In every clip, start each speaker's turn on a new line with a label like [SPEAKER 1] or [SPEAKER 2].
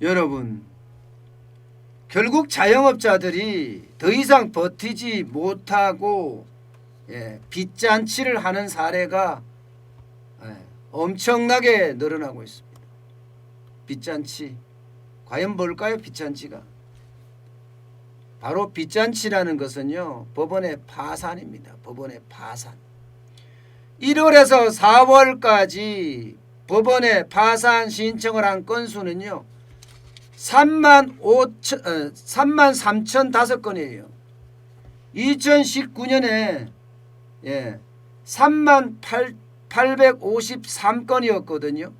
[SPEAKER 1] 여러분, 결국 자영업자들이 더 이상 버티지 못하고 빚잔치를 하는 사례가 엄청나게 늘어나고 있습니다. 빚잔치. 과연 뭘까요? 빚잔치가. 바로 빚잔치라는 것은요, 법원의 파산입니다. 법원의 파산. 1월에서 4월까지 법원에 파산 신청을 한 건수는요, 33,005건이에요. 2019년에 3853건이었거든요.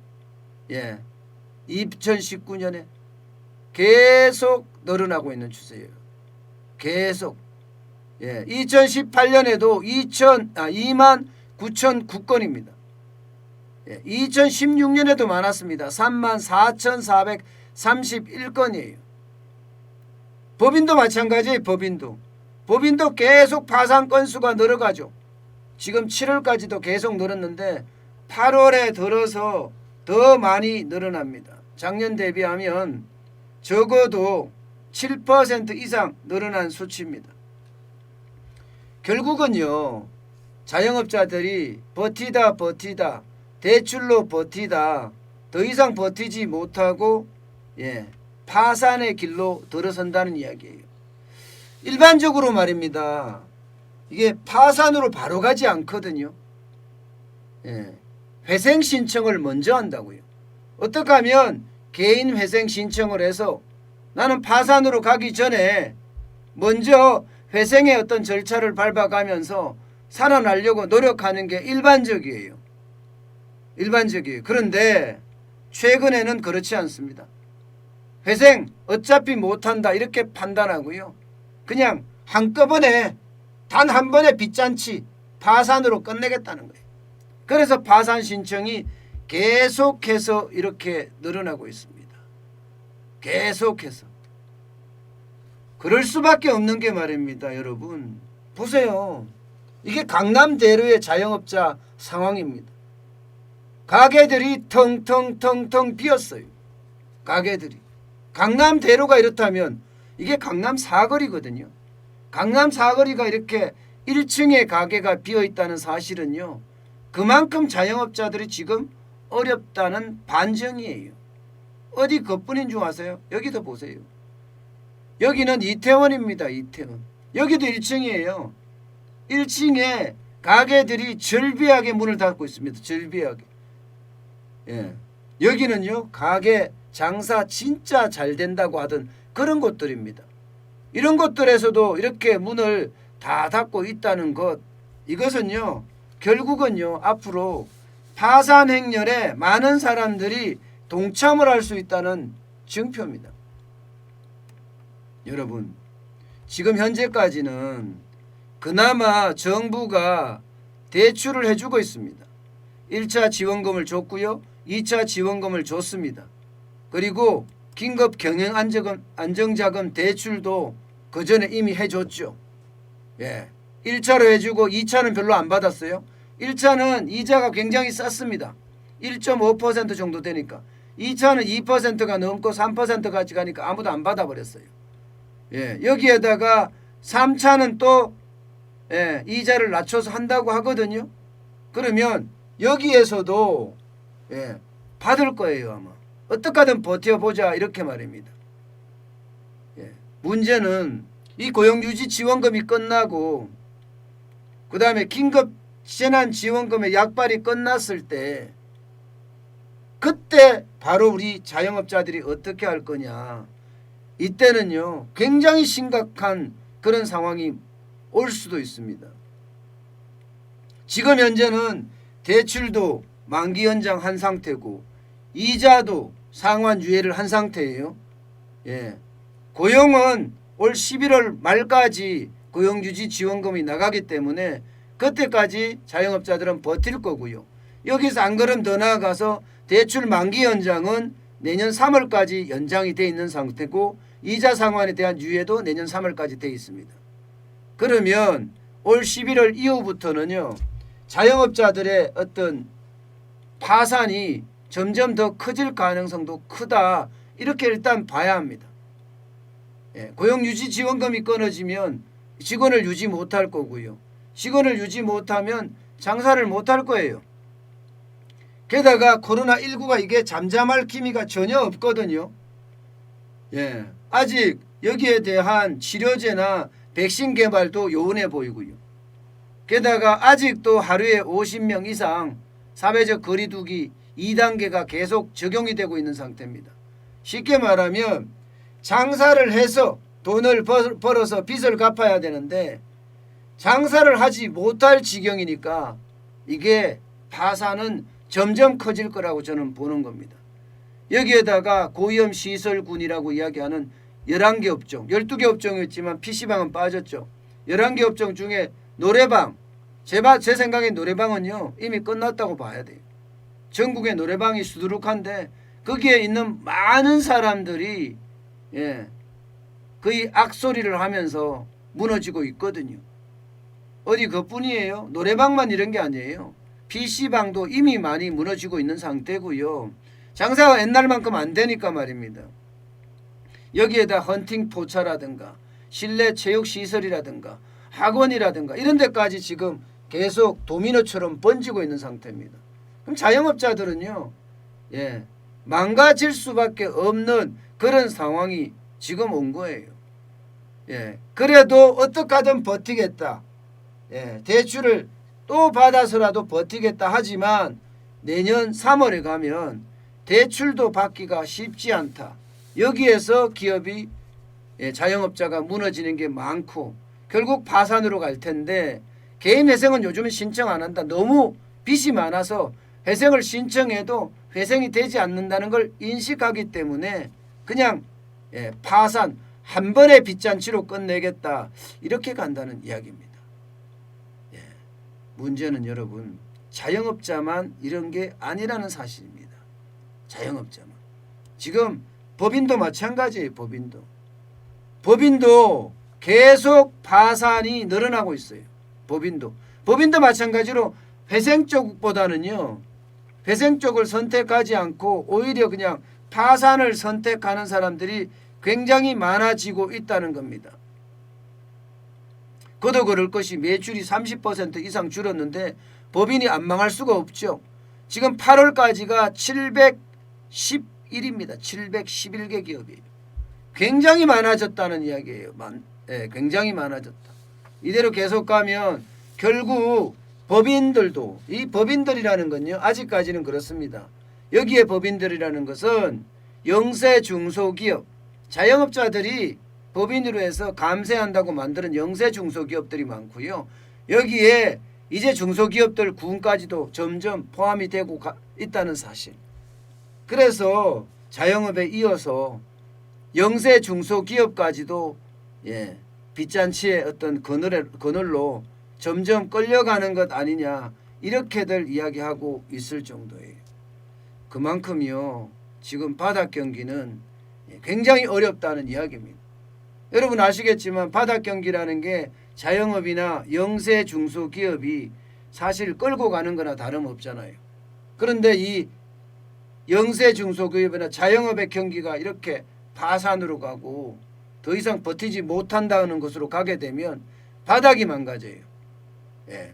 [SPEAKER 1] 2019년에 계속 늘어나고 있는 추세예요. 계속. 2018년에도 29,009건입니다. 2016년에도 많았습니다. 34,431건이에요. 법인도 마찬가지예요. 법인도 계속 파산 건수가 늘어가죠. 지금 7월까지도 계속 늘었는데 8월에 들어서 더 많이 늘어납니다. 작년 대비하면 적어도 7% 이상 늘어난 수치입니다. 결국은요, 자영업자들이 버티다 대출로 버티다 더 이상 버티지 못하고 파산의 길로 들어선다는 이야기예요. 일반적으로 말입니다. 이게 파산으로 바로 가지 않거든요. 회생 신청을 먼저 한다고요. 어떻게 하면 개인 회생 신청을 해서 나는 파산으로 가기 전에 먼저 회생의 어떤 절차를 밟아가면서 살아나려고 노력하는 게 일반적이에요. 그런데 최근에는 그렇지 않습니다. 회생 어차피 못한다 이렇게 판단하고요. 그냥 한꺼번에 단 한 번의 빚잔치 파산으로 끝내겠다는 거예요. 그래서 파산 신청이 계속해서 이렇게 늘어나고 있습니다. 계속해서. 그럴 수밖에 없는 게 말입니다. 여러분 보세요. 이게 강남대로의 자영업자 상황입니다. 가게들이 텅텅텅텅 비었어요. 가게들이. 강남대로가 이렇다면 이게 강남 사거리거든요. 강남 사거리가 이렇게 1층에 가게가 비어있다는 사실은요, 그만큼 자영업자들이 지금 어렵다는 반증이에요. 어디 그뿐인 줄 아세요? 여기도 보세요. 여기는 이태원입니다. 이태원. 여기도 1층이에요. 1층에 가게들이 절비하게 문을 닫고 있습니다. 절비하게. 여기는요, 가게 장사 진짜 잘 된다고 하던 그런 곳들입니다. 이런 곳들에서도 이렇게 문을 다 닫고 있다는 것, 이것은요, 결국은요, 앞으로 파산 행렬에 많은 사람들이 동참을 할 수 있다는 증표입니다. 여러분, 지금 현재까지는 그나마 정부가 대출을 해주고 있습니다. 1차 지원금을 줬고요. 2차 지원금을 줬습니다. 그리고 긴급 경영 안정자금 대출도 그 전에 이미 해줬죠. 1차로 해주고 2차는 별로 안 받았어요. 1차는 이자가 굉장히 쌌습니다. 1.5% 정도 되니까. 2차는 2%가 넘고 3%까지 가니까 아무도 안 받아버렸어요. 여기에다가 3차는 또 이자를 낮춰서 한다고 하거든요. 그러면 여기에서도 받을 거예요. 아마. 어떻게 하든 버텨보자 이렇게 말입니다. 문제는 이 고용유지 지원금이 끝나고 그 다음에 긴급 재난지원금의 약발이 끝났을 때 그때 바로 우리 자영업자들이 어떻게 할 거냐. 이때는요, 굉장히 심각한 그런 상황이 올 수도 있습니다. 지금 현재는 대출도 만기 연장한 상태고 이자도 상환 유예를 한 상태예요. 고용은 올 11월 말까지 고용유지 지원금이 나가기 때문에 그때까지 자영업자들은 버틸 거고요. 여기서 안 그럼 더 나아가서 대출 만기 연장은 내년 3월까지 연장이 돼 있는 상태고 이자 상환에 대한 유예도 내년 3월까지 돼 있습니다. 그러면 올 11월 이후부터는요, 자영업자들의 어떤 파산이 점점 더 커질 가능성도 크다, 이렇게 일단 봐야 합니다. 예, 고용유지지원금이 끊어지면 직원을 유지 못할 거고요. 직원을 유지 못하면 장사를 못할 거예요. 게다가 코로나19가 이게 잠잠할 기미가 전혀 없거든요. 예, 아직 여기에 대한 치료제나 백신 개발도 요원해 보이고요. 게다가 아직도 하루에 50명 이상 사회적 거리두기 2단계가 계속 적용이 되고 있는 상태입니다. 쉽게 말하면 장사를 해서 돈을 벌어서 빚을 갚아야 되는데 장사를 하지 못할 지경이니까 이게 파산은 점점 커질 거라고 저는 보는 겁니다. 여기에다가 고위험시설군이라고 이야기하는 11개 업종, 12개 업종이었지만 PC방은 빠졌죠. 11개 업종 중에 노래방, 제 생각에 노래방은요 이미 끝났다고 봐야 돼요. 전국에 노래방이 수두룩한데 거기에 있는 많은 사람들이 거의 악소리를 하면서 무너지고 있거든요. 어디 그뿐이에요. 노래방만 이런 게 아니에요. PC방도 이미 많이 무너지고 있는 상태고요. 장사가 옛날만큼 안 되니까 말입니다. 여기에다 헌팅 포차라든가 실내 체육시설이라든가 학원이라든가 이런 데까지 지금 계속 도미노처럼 번지고 있는 상태입니다. 그럼 자영업자들은요 망가질 수밖에 없는 그런 상황이 지금 온 거예요. 그래도 어떻게든 버티겠다. 대출을 또 받아서라도 버티겠다 하지만 내년 3월에 가면 대출도 받기가 쉽지 않다. 여기에서 기업이 자영업자가 무너지는 게 많고 결국 파산으로 갈 텐데 개인 회생은 요즘은 신청 안 한다. 너무 빚이 많아서 회생을 신청해도 회생이 되지 않는다는 걸 인식하기 때문에 그냥 파산 한 번의 빚잔치로 끝내겠다 이렇게 간다는 이야기입니다. 문제는 여러분 자영업자만 이런 게 아니라는 사실입니다. 자영업자만. 지금 법인도 마찬가지예요. 법인도 계속 파산이 늘어나고 있어요. 법인도 마찬가지로 회생 쪽보다는요. 회생 쪽을 선택하지 않고 오히려 그냥 파산을 선택하는 사람들이 굉장히 많아지고 있다는 겁니다. 그도 그럴 것이 매출이 30% 이상 줄었는데 법인이 안 망할 수가 없죠. 지금 8월까지가 711입니다. 711개 기업이에요. 굉장히 많아졌다는 이야기예요. 굉장히 많아졌다. 이대로 계속 가면 결국 법인들도 이 법인들이라는 건요. 아직까지는 그렇습니다. 여기에 법인들이라는 것은 영세 중소기업 자영업자들이 법인으로 해서 감세한다고 만드는 영세 중소기업들이 많고요. 여기에 이제 중소기업들 군까지도 점점 포함이 되고 있다는 사실. 그래서 자영업에 이어서 영세 중소기업까지도 빚잔치의 어떤 그늘로 점점 끌려가는 것 아니냐 이렇게들 이야기하고 있을 정도예요. 그만큼요 지금 바닥 경기는 굉장히 어렵다는 이야기입니다. 여러분 아시겠지만 바닥 경기라는 게 자영업이나 영세 중소기업이 사실 끌고 가는 거나 다름없잖아요. 그런데 이 영세 중소기업이나 자영업의 경기가 이렇게 파산으로 가고 더 이상 버티지 못한다는 것으로 가게 되면 바닥이 망가져요.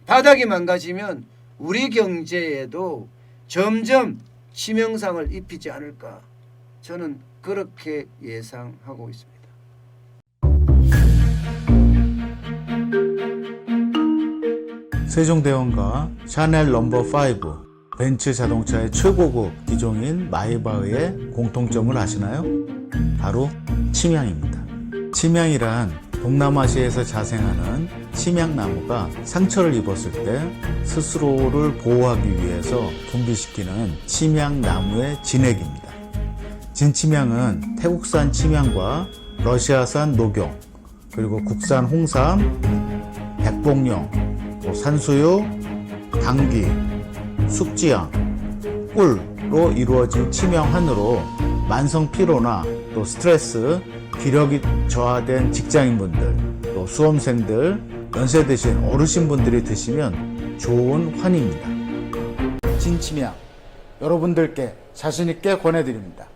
[SPEAKER 1] 바닥이 망가지면 우리 경제에도 점점 치명상을 입히지 않을까 저는 그렇게 예상하고 있습니다.
[SPEAKER 2] 세종대왕과 샤넬 넘버5 벤츠 자동차의 최고급 기종인 마이바흐의 공통점을 아시나요? 바로 침향입니다. 침향이란 동남아시아에서 자생하는 침향나무가 상처를 입었을 때 스스로를 보호하기 위해서 분비시키는 침향나무의 진액입니다. 진침향은 태국산 침향과 러시아산 녹용, 그리고 국산 홍삼, 백봉령, 산수유, 당귀, 숙지향, 꿀로 이루어진 침향환으로 만성 피로나 또 스트레스, 기력이 저하된 직장인분들, 또 수험생들, 연세 드신 어르신분들이 드시면 좋은 환입니다. 진침향 여러분들께 자신있게 권해드립니다.